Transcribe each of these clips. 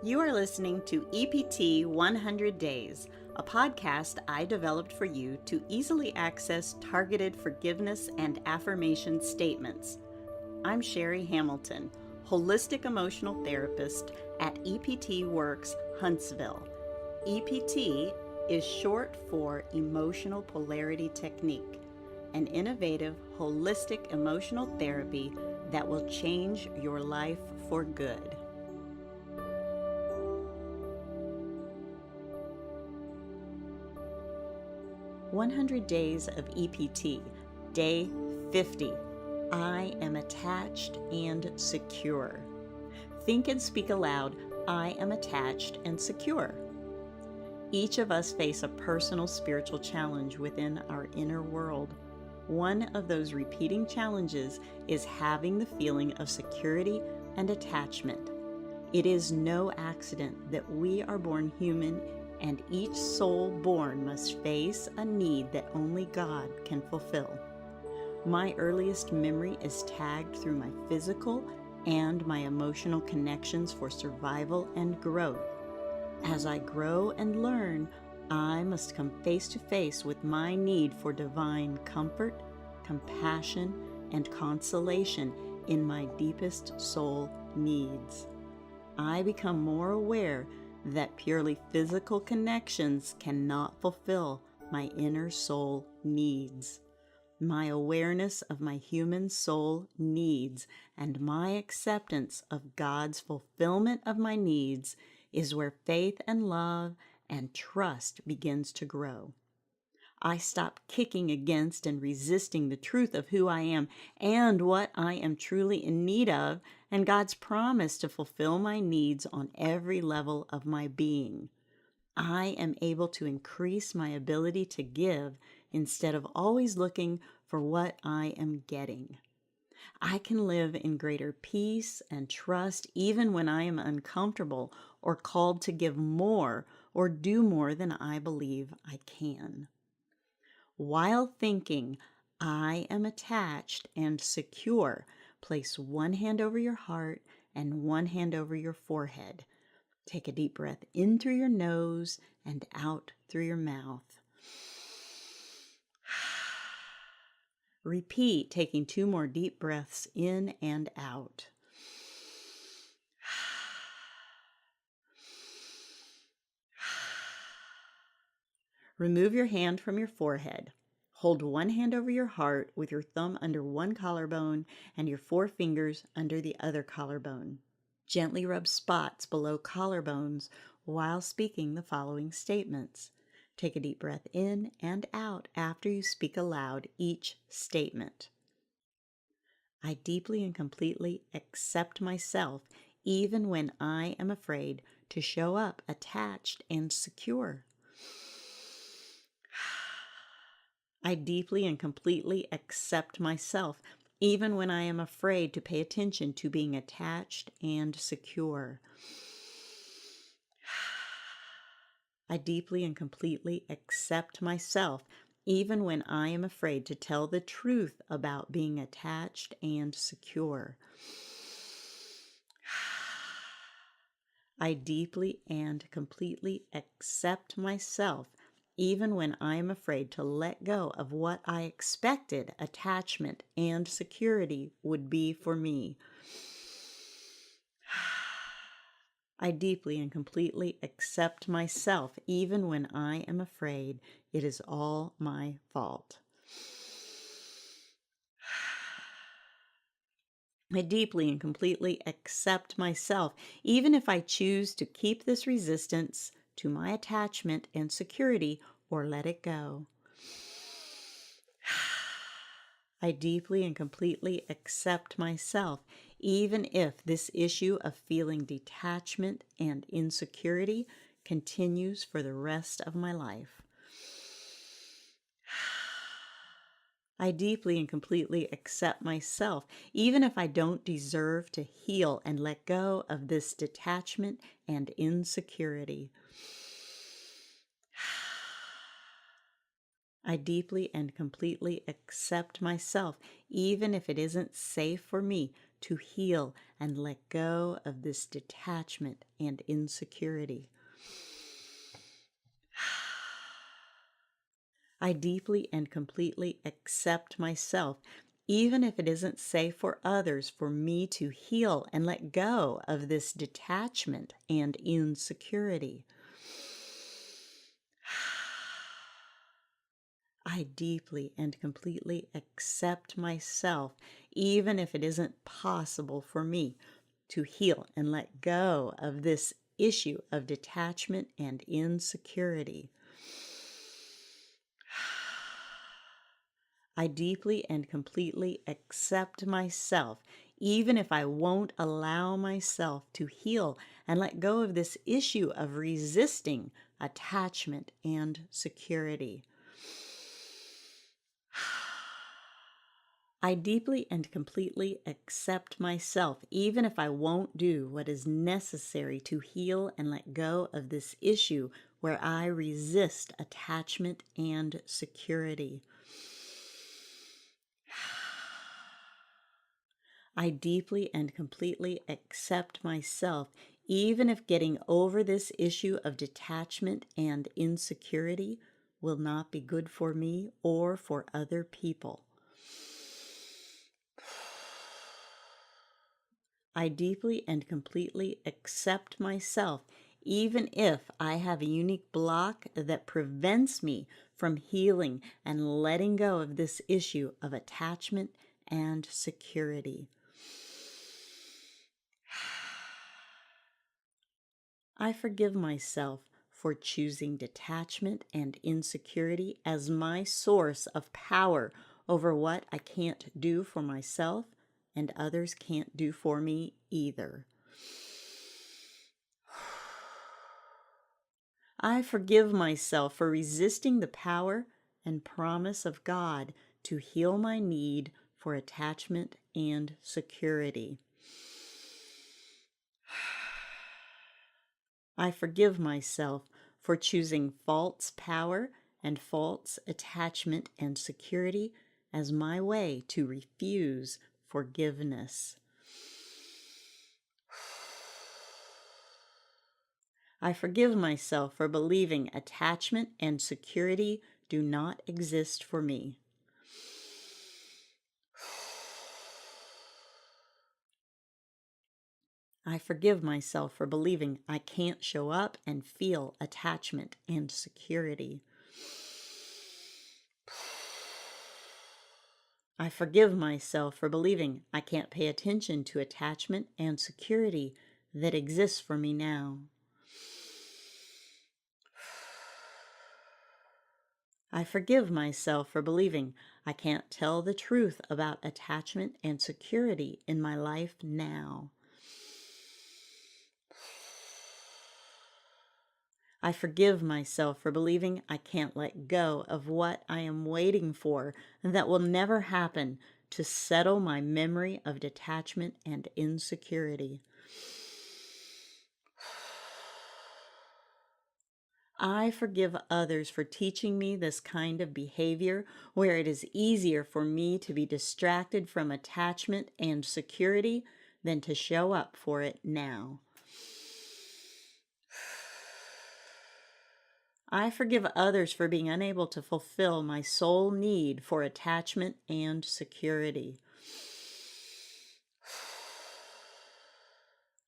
You are listening to EPT 100 Days, a podcast I developed for you to easily access targeted forgiveness and affirmation statements. I'm Sherry Hamilton, holistic emotional therapist at EPT Works Huntsville. EPT is short for Emotional Polarity Technique, an innovative, holistic emotional therapy that will change your life for good. "100 Days of EPT, Day 50. I am attached and secure." Think and speak aloud, "I am attached and secure." Each of us face a personal spiritual challenge within our inner world. One of those repeating challenges is having the feeling of security and attachment. It is no accident that we are born human, and each soul born must face a need that only God can fulfill. My earliest memory is tagged through my physical and my emotional connections for survival and growth. As I grow and learn, I must come face to face with my need for divine comfort, compassion, and consolation in my deepest soul needs. I become more aware that purely physical connections cannot fulfill my inner soul needs. My awareness of my human soul needs and my acceptance of God's fulfillment of my needs is where faith and love and trust begins to grow. I stop kicking against and resisting the truth of who I am and what I am truly in need of, and God's promise to fulfill my needs on every level of my being. I am able to increase my ability to give instead of always looking for what I am getting. I can live in greater peace and trust even when I am uncomfortable or called to give more or do more than I believe I can. While thinking, "I am attached and secure," place one hand over your heart and one hand over your forehead. Take a deep breath in through your nose and out through your mouth. Repeat, taking 2 more deep breaths in and out. Remove your hand from your forehead. Hold one hand over your heart with your thumb under one collarbone and your 4 fingers under the other collarbone. Gently rub spots below collarbones while speaking the following statements. Take a deep breath in and out after you speak aloud each statement. I deeply and completely accept myself even when I am afraid to show up attached and secure. I deeply and completely accept myself, even when I am afraid to pay attention to being attached and secure. I deeply and completely accept myself, even when I am afraid to tell the truth about being attached and secure. I deeply and completely accept myself, even when I am afraid to let go of what I expected attachment and security would be for me. I deeply and completely accept myself, even when I am afraid it is all my fault. I deeply and completely accept myself, even if I choose to keep this resistance to my attachment and security or let it go. I deeply and completely accept myself, even if this issue of feeling detachment and insecurity continues for the rest of my life. I deeply and completely accept myself, even if I don't deserve to heal and let go of this detachment and insecurity. I deeply and completely accept myself, even if it isn't safe for me to heal and let go of this detachment and insecurity. I deeply and completely accept myself, even if it isn't safe for others for me to heal and let go of this detachment and insecurity. I deeply and completely accept myself, even if it isn't possible for me to heal and let go of this issue of detachment and insecurity. I deeply and completely accept myself, even if I won't allow myself to heal and let go of this issue of resisting attachment and security. I deeply and completely accept myself, even if I won't do what is necessary to heal and let go of this issue where I resist attachment and security. I deeply and completely accept myself, even if getting over this issue of detachment and insecurity will not be good for me or for other people. I deeply and completely accept myself, even if I have a unique block that prevents me from healing and letting go of this issue of attachment and security. I forgive myself for choosing detachment and insecurity as my source of power over what I can't do for myself and others can't do for me either. I forgive myself for resisting the power and promise of God to heal my need for attachment and security. I forgive myself for choosing false power and false attachment and security as my way to refuse forgiveness. I forgive myself for believing attachment and security do not exist for me. I forgive myself for believing I can't show up and feel attachment and security. I forgive myself for believing I can't pay attention to attachment and security that exists for me now. I forgive myself for believing I can't tell the truth about attachment and security in my life now. I forgive myself for believing I can't let go of what I am waiting for that will never happen to settle my memory of detachment and insecurity. I forgive others for teaching me this kind of behavior where it is easier for me to be distracted from attachment and security than to show up for it now. I forgive others for being unable to fulfill my sole need for attachment and security.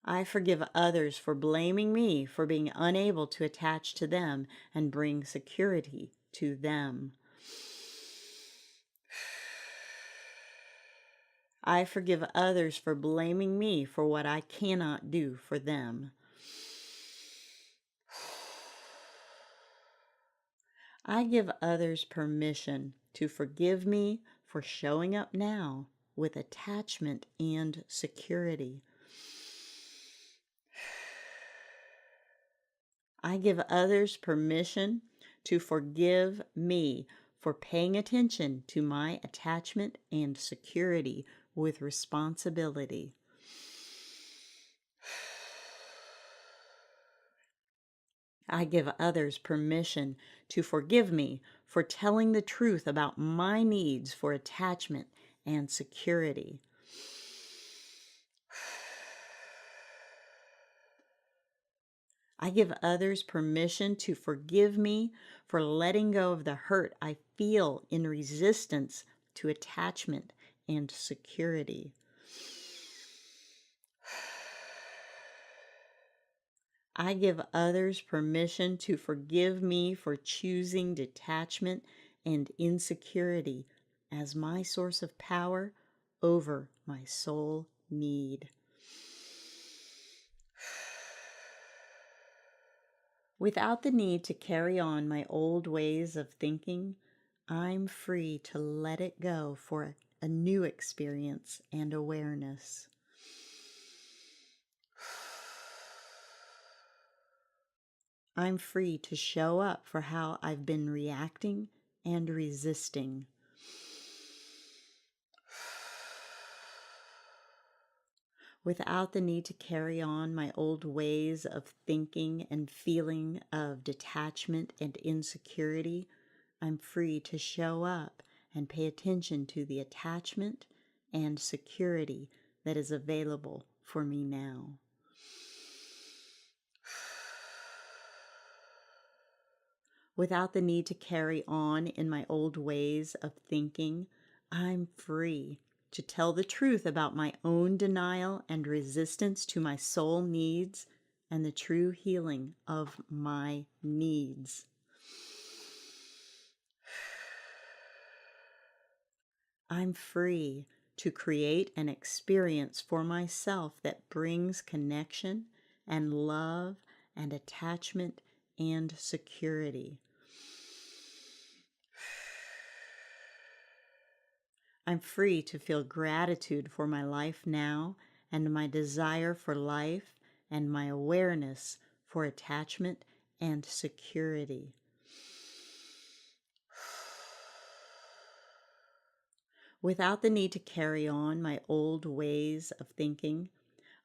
I forgive others for blaming me for being unable to attach to them and bring security to them. I forgive others for blaming me for what I cannot do for them. I give others permission to forgive me for showing up now with attachment and security. I give others permission to forgive me for paying attention to my attachment and security with responsibility. I give others permission to forgive me for telling the truth about my needs for attachment and security. I give others permission to forgive me for letting go of the hurt I feel in resistance to attachment and security. I give others permission to forgive me for choosing detachment and insecurity as my source of power over my soul need. Without the need to carry on my old ways of thinking, I'm free to let it go for a new experience and awareness. I'm free to show up for how I've been reacting and resisting. Without the need to carry on my old ways of thinking and feeling of detachment and insecurity, I'm free to show up and pay attention to the attachment and security that is available for me now. Without the need to carry on in my old ways of thinking, I'm free to tell the truth about my own denial and resistance to my soul needs and the true healing of my needs. I'm free to create an experience for myself that brings connection and love and attachment and security. I'm free to feel gratitude for my life now and my desire for life and my awareness for attachment and security. Without the need to carry on my old ways of thinking,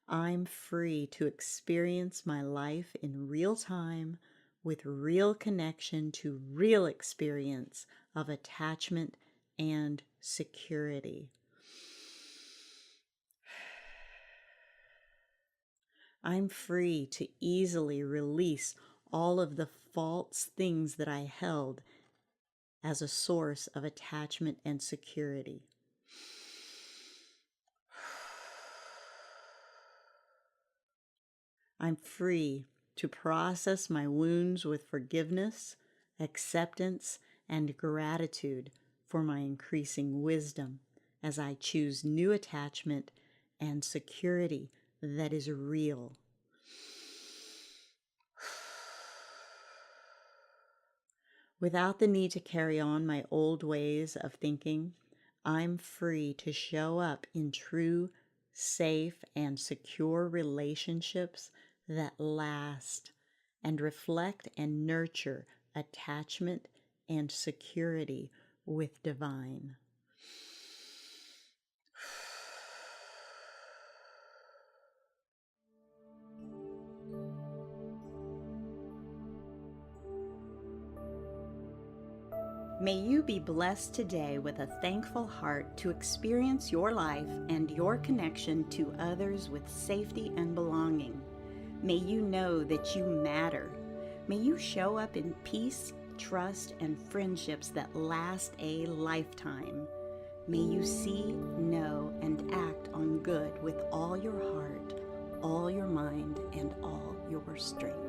I'm free to experience my life in real time with real connection to real experience of attachment and security. I'm free to easily release all of the false things that I held as a source of attachment and security. I'm free to process my wounds with forgiveness, acceptance, and gratitude for my increasing wisdom as I choose new attachment and security that is real. Without the need to carry on my old ways of thinking, I'm free to show up in true, safe, and secure relationships that last and reflect and nurture attachment and security with divine. May you be blessed today with a thankful heart to experience your life and your connection to others with safety and belonging. May you know that you matter. May you show up in peace, trust, and friendships that last a lifetime. May you see, know, and act on good with all your heart, all your mind, and all your strength.